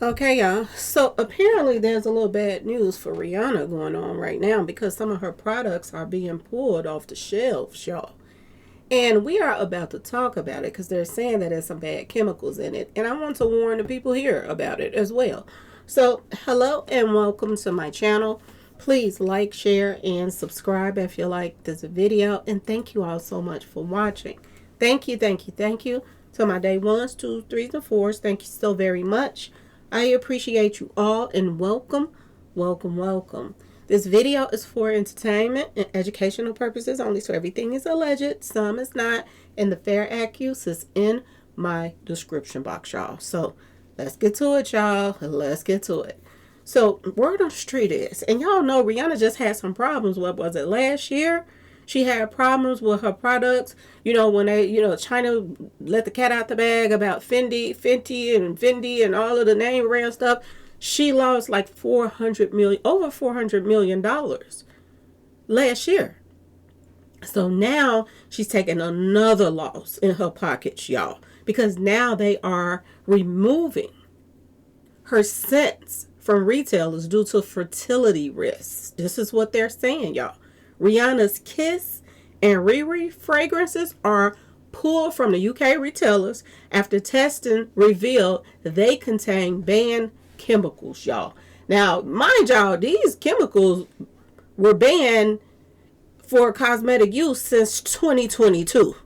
Okay, y'all. So apparently there's a little bad news for Rihanna going on right now because some of her products are being pulled off the shelves, y'all. And we are about to talk about it because they're saying that there's some bad chemicals in it. And I want to warn the people here about it as well. So, hello and welcome to my channel. Please like, share, and subscribe if you like this video. And thank you all so much for watching. Thank you, thank you, thank you to my day ones, twos, threes, and fours. Thank you so very much. I appreciate you all and welcome, welcome, welcome. This video is for entertainment and educational purposes only, so everything is alleged, some is not, and the fair accuse is in my description box, y'all. So let's get to it, y'all. Let's get to it. So word on the street is, and y'all know Rihanna just had some problems. What was it, last year? She had problems with her products. When China let the cat out the bag about Fenty and all of the name brand stuff. She lost like over $400 million last year. So now she's taking another loss in her pockets, y'all, because now they are removing her scents from retailers due to fertility risks. This is what they're saying, y'all. Rihanna's Kiss and Riri fragrances are pulled from the UK retailers after testing revealed they contain banned chemicals, y'all. Now, mind y'all, these chemicals were banned for cosmetic use since 2022.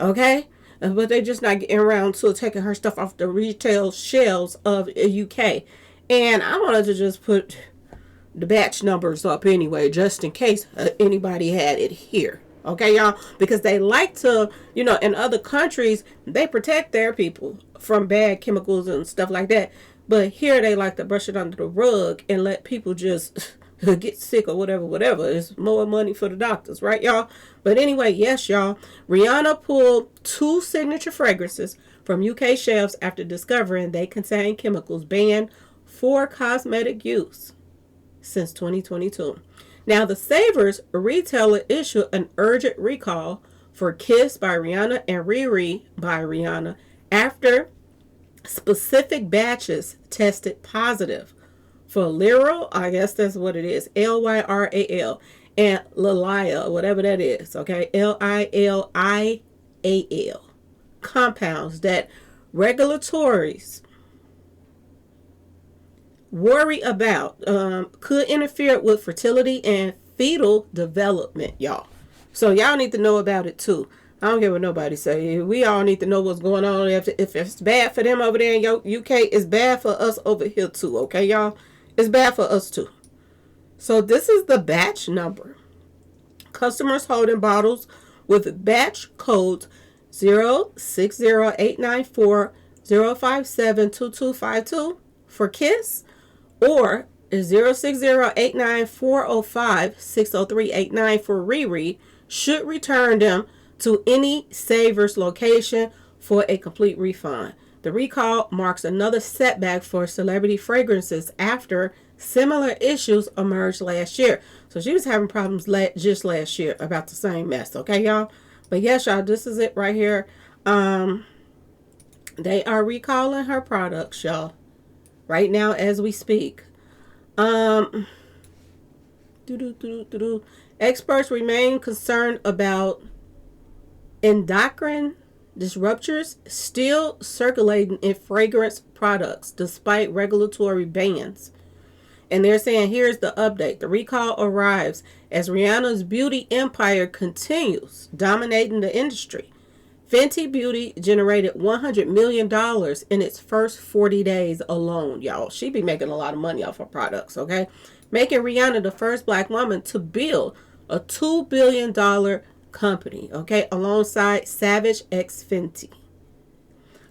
Okay? But they're just not getting around to taking her stuff off the retail shelves of the UK. And I wanted to just put the batch numbers up anyway, just in case anybody had it here. Okay, y'all? Because they like to, in other countries, they protect their people from bad chemicals and stuff like that. But here they like to brush it under the rug and let people just get sick or whatever. It's more money for the doctors, right, y'all? But anyway, yes, y'all. Rihanna pulled 2 signature fragrances from UK shelves after discovering they contain chemicals banned for cosmetic use since 2022. Now, the Savers retailer issued an urgent recall for Kiss by Rihanna and Riri by Rihanna after specific batches tested positive for Lyral, I guess that's what it is, Lyral, and Lilia, whatever that is, okay, Lilial compounds that regulators worry about could interfere with fertility and fetal development, y'all. So y'all need to know about it too. I don't care what nobody say. We all need to know what's going on. If it's bad for them over there in UK, it's bad for us over here too, okay, y'all? It's bad for us too. So this is the batch number. Customers holding bottles with batch codes 06089405722252 for Kiss, or 06089405-60389 for Riri, should return them to any Savers location for a complete refund. The recall marks another setback for celebrity fragrances after similar issues emerged last year. So she was having problems just last year about the same mess, okay, y'all? But yes, y'all, this is it right here. They are recalling her products, y'all, right now as we speak. Experts remain concerned about endocrine disruptors still circulating in fragrance products despite regulatory bans. And they're saying, here's the update. The recall arrives as Rihanna's beauty empire continues dominating the industry. Fenty Beauty generated $100 million in its first 40 days alone, y'all. She be making a lot of money off her products, okay? Making Rihanna the first black woman to build a $2 billion company, okay, alongside Savage X Fenty.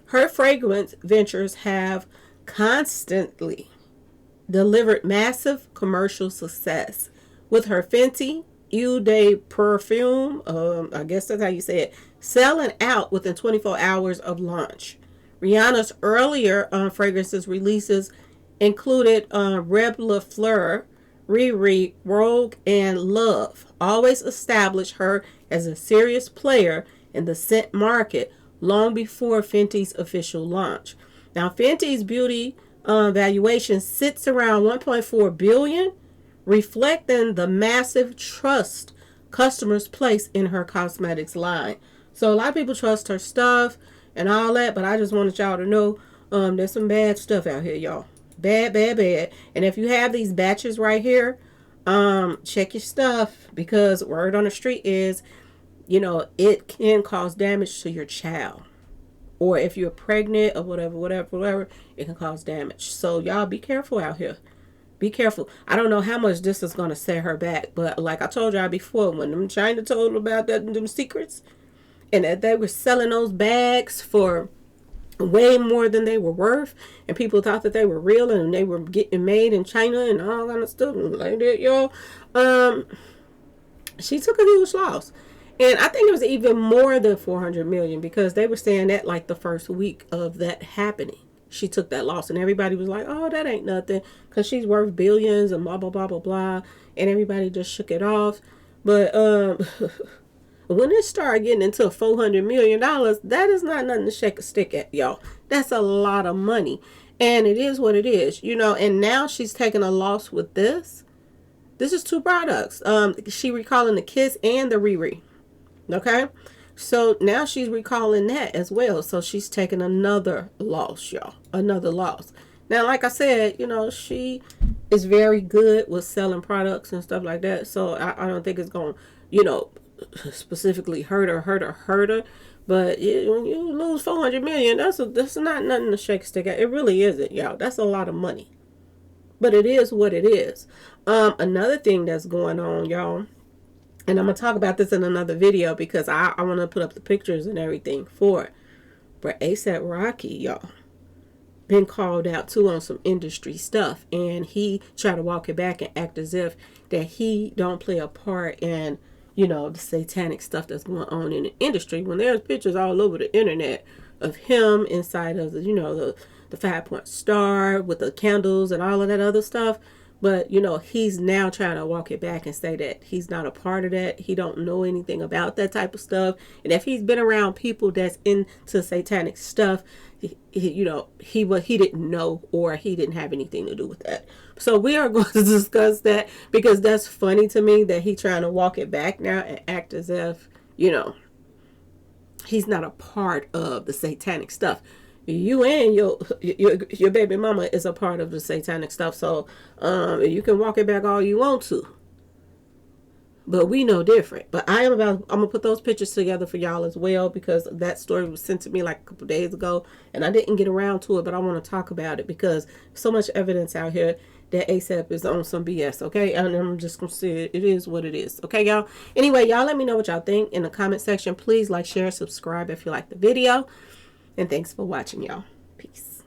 Her fragrance ventures have constantly delivered massive commercial success, with her Fenty Eau de Perfume, I guess that's how you say it, selling out within 24 hours of launch. Rihanna's earlier fragrances releases included Reb Le Fleur, Riri, Rogue, and Love. Always established her as a serious player in the scent market long before Fenty's official launch. Now, Fenty's beauty valuation sits around 1.4 billion, reflecting the massive trust customers place in her cosmetics line. So a lot of people trust her stuff and all that, but I just wanted y'all to know there's some bad stuff out here, y'all. Bad, bad, bad. And if you have these batches right here, check your stuff, because word on the street is, it can cause damage to your child. Or if you're pregnant or whatever, it can cause damage. So y'all be careful out here. Be careful. I don't know how much this is going to set her back, but like I told y'all before, when them China told about them secrets, and that they were selling those bags for way more than they were worth, and people thought that they were real and they were getting made in China and all kind of stuff like that, y'all. She took a huge loss. And I think it was even more than 400 million, because they were saying that like the first week of that happening, she took that loss, and everybody was like, oh, that ain't nothing, because she's worth billions and blah, blah, blah, blah, blah. And everybody just shook it off. But when it started getting into $400 million, that is not nothing to shake a stick at, y'all. That's a lot of money. And it is what it is, and now she's taking a loss with this. This is two products. She recalling the Kiss and the Riri. Okay, so now she's recalling that as well. So she's taking another loss, y'all. Another loss. Now, like I said, she is very good with selling products and stuff like that. So I don't think it's going to, specifically hurt her. But when you lose 400 million, that's not nothing to shake a stick at. It really isn't, y'all. That's a lot of money. But it is what it is. Another thing that's going on, y'all, and I'm going to talk about this in another video, because I want to put up the pictures and everything for it. But A$AP Rocky, y'all, been called out too on some industry stuff. And he tried to walk it back and act as if that he don't play a part in, the satanic stuff that's going on in the industry. When there's pictures all over the internet of him inside of the 5-point star with the candles and all of that other stuff. But, he's now trying to walk it back and say that he's not a part of that. He don't know anything about that type of stuff. And if he's been around people that's into satanic stuff, he didn't know, or he didn't have anything to do with that. So we are going to discuss that, because that's funny to me that he's trying to walk it back now and act as if, he's not a part of the satanic stuff. You and your baby mama is a part of the satanic stuff. So you can walk it back all you want to, but we know different. But I'm gonna put those pictures together for y'all as well, because that story was sent to me like a couple days ago and I didn't get around to it, but I want to talk about it because so much evidence out here that A$AP is on some BS. Okay, and I'm just gonna say it is what it is. Okay, y'all. Anyway, y'all, let me know what y'all think in the comment section. Please like, share, subscribe if you like the video. And thanks for watching, y'all. Peace.